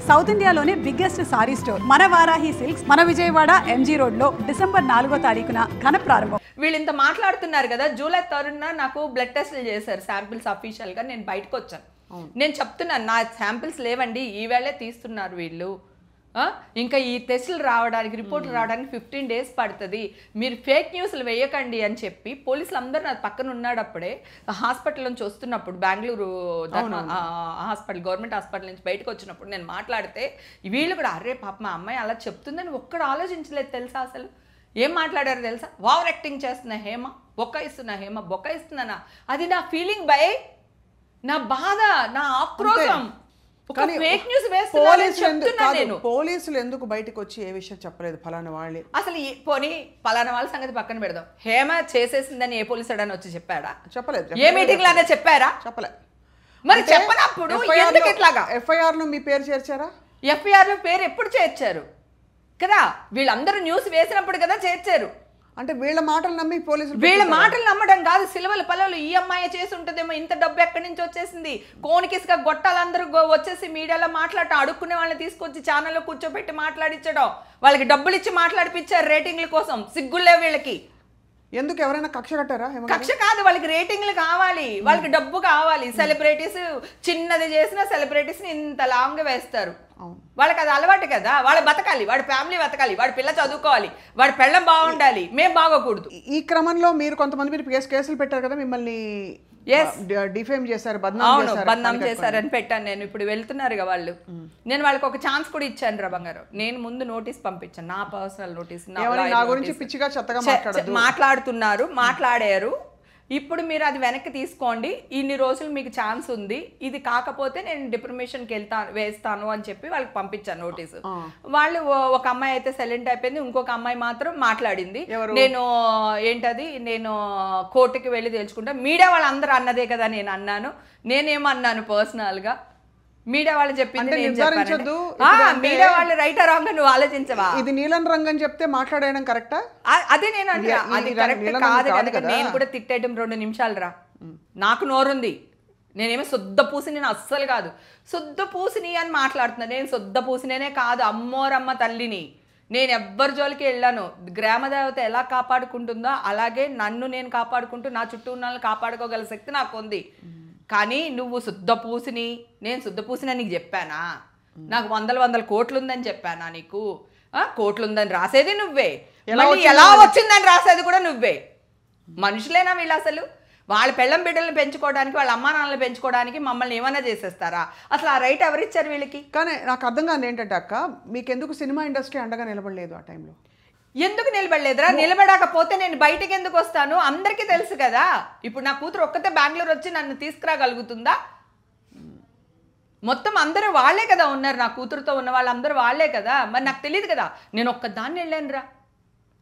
South ఇండియాలోనే biggest sorry store మన Varahi silks మన విజయవాడ ఎంజీ రోడ్ లో డిసెంబర్ 4వ తారీఖున ఘన ప్రారంభం. వీళ్ళు ఇంత మాట్లాడుతున్నారు కదా, జూలై 3న నాకు బ్లడ్ టెస్ట్లు చేశారు, శాంపిల్స్ అఫీషియల్ గా. నేను బయటకు వచ్చాను, నేను చెప్తున్నాను నా శాంపిల్స్ లేవండి, ఈవేళే తీస్తున్నారు వీళ్ళు. ఇంకా ఈ టెస్టులు రావడానికి, రిపోర్ట్లు రావడానికి 15 days పడుతుంది, మీరు ఫేక్ న్యూస్లు వేయకండి అని చెప్పి పోలీసులు అందరూ నా పక్కన ఉన్నాడు. అప్పుడే హాస్పిటల్ నుంచి వస్తున్నప్పుడు, బెంగళూరు హాస్పిటల్, గవర్నమెంట్ హాస్పిటల్ నుంచి బయటకు వచ్చినప్పుడు నేను మాట్లాడితే వీళ్ళు కూడా అరే పాప మా అమ్మాయి అలా చెప్తుందని ఒక్కడు ఆలోచించలేదు తెలుసా. అసలు ఏం మాట్లాడారు తెలుసా? ఓవర్ యాక్టింగ్ చేస్తున్నా హేమ, బొక్కాయిస్తున్నా హేమ, బొక్కాయిస్తున్నానా, అది నా ఫీలింగ్ బై, నా బాధ, నా ఆక్రోశం. పోలీసులు ఎందుకు బయటకు వచ్చి ఏ విషయం చెప్పలేదు ఫలానా వాళ్ళే? అసలు పోనీ ఫలానా వాళ్ళ సంగతి పక్కన పెడదాం, హేమ చేసేసిందని ఏ పోలీసు వచ్చి చెప్పాడా? చెప్పలేదు. ఏ మీటింగ్ లానే చెప్పారా? చెప్పలేదు. మరి చెప్పనప్పుడు ఎందుకు ఇట్లాగా? ఎఫ్ఐఆర్ లో మీ పేరు చేర్చారా? ఎఫ్ఐఆర్ లో పేరు ఎప్పుడు చేర్చారు కదా? వీళ్ళందరూ న్యూస్ వేసినప్పుడు కదా చేర్చారు. అంటే వీళ్ళ మాటలు నమ్మి పోలీసులు, వీళ్ళ మాటలు నమ్మడం కాదు, సిలవలు పలవలు ఈ అమ్మాయి చేసి ఉంటుందేమో, ఇంత డబ్బు ఎక్కడి నుంచి వచ్చేసింది, కోనికిసుగా గొట్టాలందరూ వచ్చేసి మీడియాలో మాట్లాడటం, అడుక్కునే వాళ్ళని తీసుకొచ్చి ఛానల్లో కూర్చోబెట్టి మాట్లాడించడం, వాళ్ళకి డబ్బులు ఇచ్చి మాట్లాడిపించారు రేటింగ్ల కోసం. సిగ్గులే వీళ్ళకి. ఎందుకు ఎవరైనా కక్ష కట్టారా? కక్ష కాదు, వాళ్ళకి రేటింగ్లు కావాలి, వాళ్ళకి డబ్బు కావాలి. సెలబ్రిటీస్ చిన్నది చేసిన సెలబ్రిటీస్ ని ఇంత లాంగ్ వేస్తారు. వాళ్ళకి అది అలవాటు కదా, వాళ్ళు బతకాలి, వాడి ఫ్యామిలీ బతకాలి, వాడి పిల్ల చదువుకోవాలి, వాడి పెళ్ళం బాగుండాలి, మేము బాగోకూడదు. ఈ క్రమంలో మీరు కొంతమంది మీరు కేసులు పెట్టారు కదా, మిమ్మల్ని డిఫేమ్ చేశారు, బద్నాం చేశారని పెట్టాను నేను. ఇప్పుడు వెళ్తున్నారుగా వాళ్ళు, నేను వాళ్ళకి ఒక ఛాన్స్ కూడా ఇచ్చాను రా బంగారు. నేను ముందు నోటీస్ పంపించాను, నా పర్సనల్ నోటీస్. నా గురించి పిచ్చిగా చెత్తగా మాట్లాడుతున్నారు, మాట్లాడారు. ఇప్పుడు మీరు అది వెనక్కి తీసుకోండి, ఇన్ని రోజులు మీకు ఛాన్స్ ఉంది, ఇది కాకపోతే నేను డిప్రమేషన్కి వేస్తాను అని చెప్పి వాళ్ళకి పంపించాను నోటీసు. వాళ్ళు ఒక అమ్మాయి అయితే సైలెంట్ అయిపోయింది, ఇంకొక అమ్మాయి మాత్రం మాట్లాడింది. నేను ఏంటది, నేను కోర్టుకి వెళ్ళి తెలుసుకుంటా, మీడియా వాళ్ళందరూ అన్నదే కదా నేను అన్నాను. నేనేమన్నాను పర్సనల్గా, మీడియా వాళ్ళు చెప్పింది మీడియా వాళ్ళు రైట్ రాంగ్ నువ్వు ఆలోచించవా? ఇది నీలం రంగు అని చెప్తే మాట్లాడడం కరెక్టా? అదే నేను అంటే అది కరెక్ట్ కాదు కనుక నేను కూడా తిట్టేయడం 2 నిమిషాలు రా, నాకు నోరుంది. నేనేమో శుద్ధ పూసిని, నేను అస్సలు కాదు శుద్ధ పూసిని అని మాట్లాడుతున్నా. నేను శుద్ధ పూసినేనే కాదు, అమ్మోరమ్మ తల్లిని. నేను ఎవ్వరి జోలికి వెళ్ళాను. గ్రామదేవత ఎలా కాపాడుకుంటుందో అలాగే నన్ను నేను కాపాడుకుంటూ నా చుట్టూ ఉన్న వాళ్ళని కాపాడుకోగల శక్తి నాకు ఉంది. కానీ నువ్వు శుద్ధ పూసిని, నేను శుద్ధ పూసిని నీకు చెప్పానా? నాకు వందల కోట్లు ఉందని చెప్పానా నీకు? కోట్లు ఉందని రాసేది నువ్వే, ఎలా వచ్చిందని రాసేది కూడా నువ్వే. మనుషులేనా వీళ్ళు? అసలు వాళ్ళ పెళ్ళం బిడ్డలను పెంచుకోవడానికి, వాళ్ళ అమ్మా నాన్నలు పెంచుకోవడానికి మమ్మల్ని ఏమైనా చేసేస్తారా? అసలు ఆ రైట్ ఎవరిచ్చారు వీళ్ళకి? కానీ నాకు అర్థం కాదు ఏంటంటే అక్క, మీకెందుకు సినిమా ఇండస్ట్రీ అండగా నిలబడలేదు ఆ టైంలో? ఎందుకు నిలబడలేదురా? నిలబడకపోతే నేను బయటకి ఎందుకు వస్తాను? అందరికీ తెలుసు కదా. ఇప్పుడు నా కూతురు ఒక్కతే బెంగళూరు వచ్చి నన్ను తీసుకురాగలుగుతుందా? మొత్తం అందరూ వాళ్ళే కదా ఉన్నారు, నా కూతురుతో ఉన్న వాళ్ళందరూ వాళ్ళే కదా. మరి నాకు తెలియదు కదా, నేను ఒక్కదాన్ని వెళ్ళాను రా.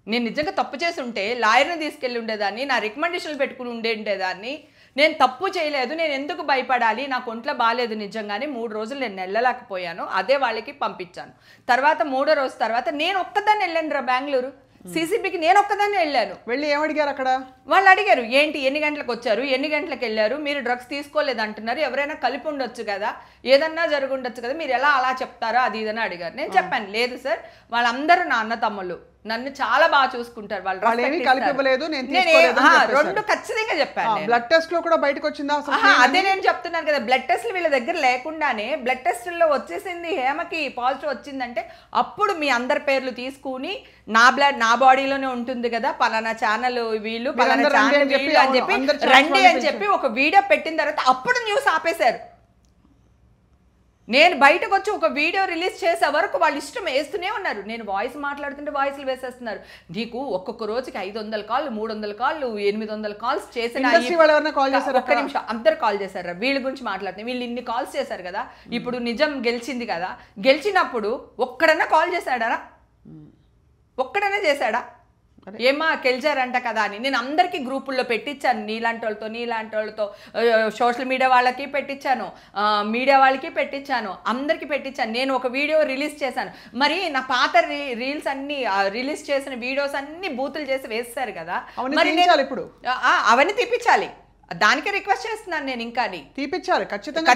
నేను నిజంగా తప్పు చేసి ఉంటే లాయర్ని తీసుకెళ్ళి ఉండేదాన్ని, నా రికమెండేషన్లు పెట్టుకుని ఉండేదాన్ని. నేను తప్పు చేయలేదు, నేను ఎందుకు భయపడాలి? నాకు ఒంట్లో బాగాలేదు నిజంగానే, 3 రోజులు నేను వెళ్ళలేకపోయాను, అదే వాళ్ళకి పంపించాను. తర్వాత 3వ రోజు తర్వాత నేను ఒక్కదాన్ని వెళ్ళాను రా బెంగళూరు. సిసిబికి నేను ఒక్కదాన్ని వెళ్ళాను. వెళ్ళి ఏమడిగారు అక్కడ? వాళ్ళు అడిగారు ఏంటి, ఎన్ని గంటలకు వచ్చారు, ఎన్ని గంటలకు వెళ్ళారు, మీరు డ్రగ్స్ తీసుకోలేదు అంటున్నారు, ఎవరైనా కలిపి ఉండొచ్చు కదా, ఏదన్నా జరిగి ఉండొచ్చు కదా, మీరు ఎలా అలా చెప్తారో అది ఇదని అడిగారు. నేను చెప్పాను లేదు సార్, వాళ్ళందరూ నా అన్న తమ్ముళ్ళు, నన్ను చాలా బాగా చూసుకుంటారు, వాళ్ళు రెండు ఖచ్చితంగా చెప్పాను. బ్లడ్ టెస్ట్ లో కూడా బయటకు వచ్చిందా? అదే నేను చెప్తున్నాను కదా, బ్లడ్ టెస్ట్లు వీళ్ళ దగ్గర లేకుండానే బ్లడ్ టెస్టుల్లో వచ్చేసింది, హేమకి పాజిటివ్ వచ్చిందంటే అప్పుడు మీ అందరి పేర్లు తీసుకుని నా బ్లడ్ నా బాడీలోనే ఉంటుంది కదా, పలానా ఛానల్ వీళ్ళు, పలానా ఛానల్ వీళ్ళు అని చెప్పి రండి అని చెప్పి ఒక వీడియో పెట్టిన తర్వాత అప్పుడు న్యూస్ ఆపేశారు. నేను బయటకు వచ్చి ఒక వీడియో రిలీజ్ చేసే వరకు వాళ్ళు ఇష్టం వేస్తూనే ఉన్నారు. నేను వాయిస్ మాట్లాడుతుంటే వాయిస్లు వేసేస్తున్నారు. నీకు ఒక్కొక్క రోజుకి 500 కాల్, 300 కాల్, 800 కాల్స్ చేసిన ఒక్క నిమిషం అందరు కాల్ చేశారు. వీళ్ళ గురించి మాట్లాడుతున్నారు, వీళ్ళు ఇన్ని కాల్స్ చేశారు కదా. ఇప్పుడు నిజం గెలిచింది కదా, గెలిచినప్పుడు ఒక్కడన్నా కాల్ చేశాడా? ఒక్కడన్నా చేశాడా? ఏమా గెలిచారంట కదా అని నేను అందరికీ గ్రూపుల్లో పెట్టించాను, నీలాంటి వాళ్ళతో సోషల్ మీడియా వాళ్ళకి పెట్టించాను, మీడియా వాళ్ళకి పెట్టించాను, అందరికీ పెట్టించాను. నేను ఒక వీడియో రిలీజ్ చేశాను, మరి నా పాత రీల్స్ అన్ని రిలీజ్ చేసిన వీడియోస్ అన్ని బూతులు చేసి వేస్తారు కదా, మరి ఇప్పుడు అవన్నీ తిప్పించాలి. దానికే రిక్వెస్ట్ చేస్తున్నాను నేను. ఇంకా తీపిచ్చాలి, ఖచ్చితంగా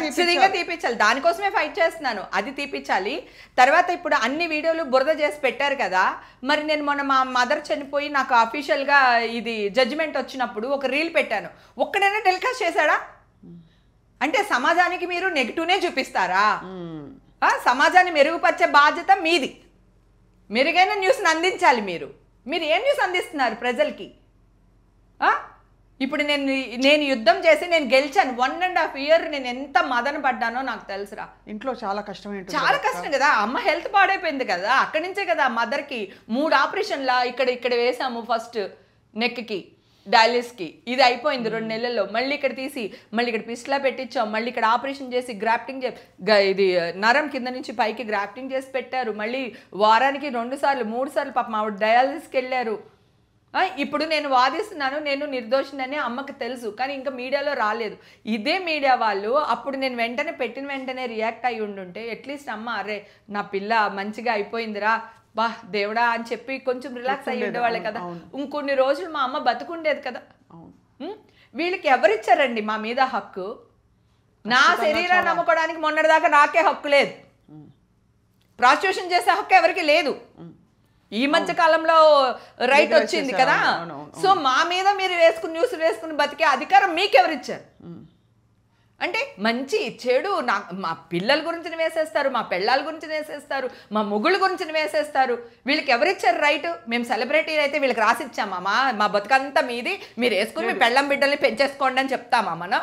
తీపిచ్చాలి. దానికోసమే ఫైట్ చేస్తున్నాను, అది తీపిచ్చాలి. తర్వాత ఇప్పుడు అన్ని వీడియోలు బురద చేసి పెట్టారు కదా, మరి నేను మొన్న మా మదర్ చనిపోయి నాకు అఫీషియల్గా ఇది జడ్జిమెంట్ వచ్చినప్పుడు ఒక రీల్ పెట్టాను. ఒక్కడైనా టెలికాస్ట్ చేశాడా? అంటే సమాజానికి మీరు నెగిటివ్నే చూపిస్తారా? సమాజాన్ని మెరుగుపరిచే బాధ్యత మీది. మెరుగైన న్యూస్ని అందించాలి. మీరు ఏం న్యూస్ అందిస్తున్నారు ప్రజలకి? ఇప్పుడు నేను యుద్ధం చేసి నేను గెలిచాను. 1.5 year నేను ఎంత మదన పడ్డానో నాకు తెలుసురా. ఇంట్లో చాలా కష్టం కదా. అమ్మ హెల్త్ పాడైపోయింది కదా, అక్కడి నుంచే కదా మదర్కి 3 ఆపరేషన్లా ఇక్కడ వేసాము. ఫస్ట్ నెక్కి డయాలిసిస్కి ఇది అయిపోయింది 2 నెలల్లో. మళ్ళీ ఇక్కడ తీసి మళ్ళీ ఇక్కడ పిస్లా పెట్టించాం. మళ్ళీ ఇక్కడ ఆపరేషన్ చేసి గ్రాఫ్టింగ్ ఇది నరం కింద నుంచి పైకి గ్రాఫ్టింగ్ చేసి పెట్టారు. మళ్ళీ వారానికి 2 సార్లు 3 సార్లు పాపం ఆవిడ డయాలిసిస్కి వెళ్ళారు. ఇప్పుడు నేను వాదిస్తున్నాను, నేను నిర్దోషినని అమ్మకి తెలుసు, కానీ ఇంకా మీడియాలో రాలేదు. ఇదే మీడియా వాళ్ళు అప్పుడు నేను పెట్టిన వెంటనే రియాక్ట్ అయ్యి ఉండుంటే అట్లీస్ట్ అమ్మ అరే నా పిల్ల మంచిగా అయిపోయిందిరా బా దేవుడా అని చెప్పి కొంచెం రిలాక్స్ అయ్యి ఉండేవాళ్ళే కదా. ఇంకొన్ని రోజులు మా అమ్మ బతుకుండేది కదా. వీళ్ళకి ఎవరిచ్చారండి మా మీద హక్కు? నా శరీరాన్ని నమ్ముకోవడానికి మొన్నటిదాకా నాకే హక్కు లేదు. ప్రాస్టిట్యూషన్ చేసే హక్కు ఎవరికి లేదు. ఈ మధ్య కాలంలో రైట్ వచ్చింది కదా. సో మా మీద మీరు న్యూస్ వేసుకుని బతికే అధికారం మీకెవరిచ్చారు? అంటే మంచి చెడు మా పిల్లల గురించి వేసేస్తారు, మా పెళ్ళాల గురించి వేసేస్తారు, మా మొగుళ్ళ గురించి వేసేస్తారు. వీళ్ళకి ఎవరిచ్చారు రైట్? మేము సెలబ్రిటీ అయితే వీళ్ళకి రాసిచ్చామా? మా బతుకంతా మీది, మీరు వేసుకుని మీ పెళ్ళం బిడ్డల్ని పెంచేసుకోండి అని చెప్తామా మనం?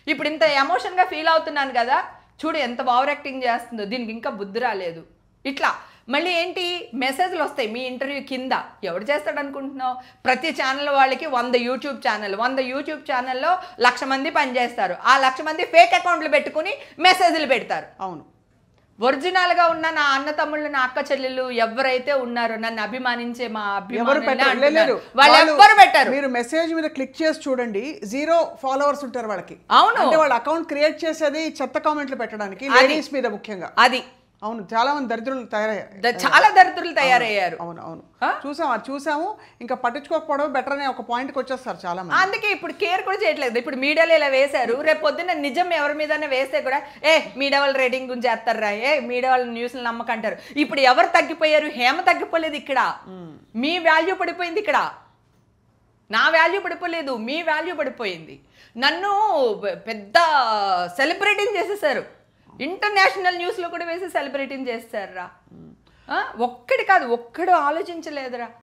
ఇప్పుడు ఇంత ఎమోషన్గా ఫీల్ అవుతున్నాను కదా, చూడు ఎంత ఓవర్ యాక్టింగ్ చేస్తుందో. దీనికి ఇంకా బుద్ధి రాలేదు. ఇట్లా మళ్ళీ ఏంటి మెసేజ్లు వస్తాయి మీ ఇంటర్వ్యూ కింద. ఎవడు చేస్తాడు అనుకుంటున్నావు? ప్రతి ఛానల్ వాళ్ళకి 100 యూట్యూబ్ ఛానల్, 100 యూట్యూబ్ ఛానల్లో 1,00,000 మంది పనిచేస్తారు. ఆ 1,00,000 మంది ఫేక్ అకౌంట్లు పెట్టుకుని మెసేజ్లు పెడతారు. అవును, ఒరిజినల్గా ఉన్న నా అన్న తమ్ముళ్ళు, నా అక్క చెల్లెళ్ళు ఎవరైతే ఉన్నారో నన్ను అభిమానించే మా వాళ్ళు ఎవ్వరు పెట్టారు. మీరు మెసేజ్ మీద క్లిక్ చేసి చూడండి, 0 followers ఉంటారు వాళ్ళకి. అవును, అంటే వాళ్ళ అకౌంట్ క్రియేట్ చేసేది చెత్త కామెంట్లు పెట్టడానికి, లేడీస్ మీద ముఖ్యంగా. అది అవును, చాలా మంది దరిద్రులు తయారయ్యారు. అవును చూసాము. ఇంకా పట్టించుకోకపోవడం బెటర్ అనే ఒక పాయింట్కి వచ్చేస్తారు చాలా మంది. అందుకే ఇప్పుడు కేర్ కూడా చేయట్లేదు. ఇప్పుడు మీడియాలో ఇలా వేశారు, రేపు పొద్దున్న నిజం ఎవరి మీదనే వేస్తే కూడా మీడియా వాళ్ళ రేటింగ్ గురించి చేస్తారా, మీడియా వాళ్ళ న్యూస్లు నమ్మకంటారు. ఇప్పుడు ఎవరు తగ్గిపోయారు? హేమ తగ్గిపోలేదు. ఇక్కడ మీ వాల్యూ పడిపోయింది. ఇక్కడ నా వాల్యూ పడిపోలేదు, మీ వాల్యూ పడిపోయింది. నన్ను పెద్ద సెలబ్రిటీని చేసేసారు. ఇంటర్నేషనల్ న్యూస్లో కూడా వేసి సెలబ్రిటీని చేస్తారా? ఒక్కడు కాదు, ఒక్కడు ఆలోచించలేదురా.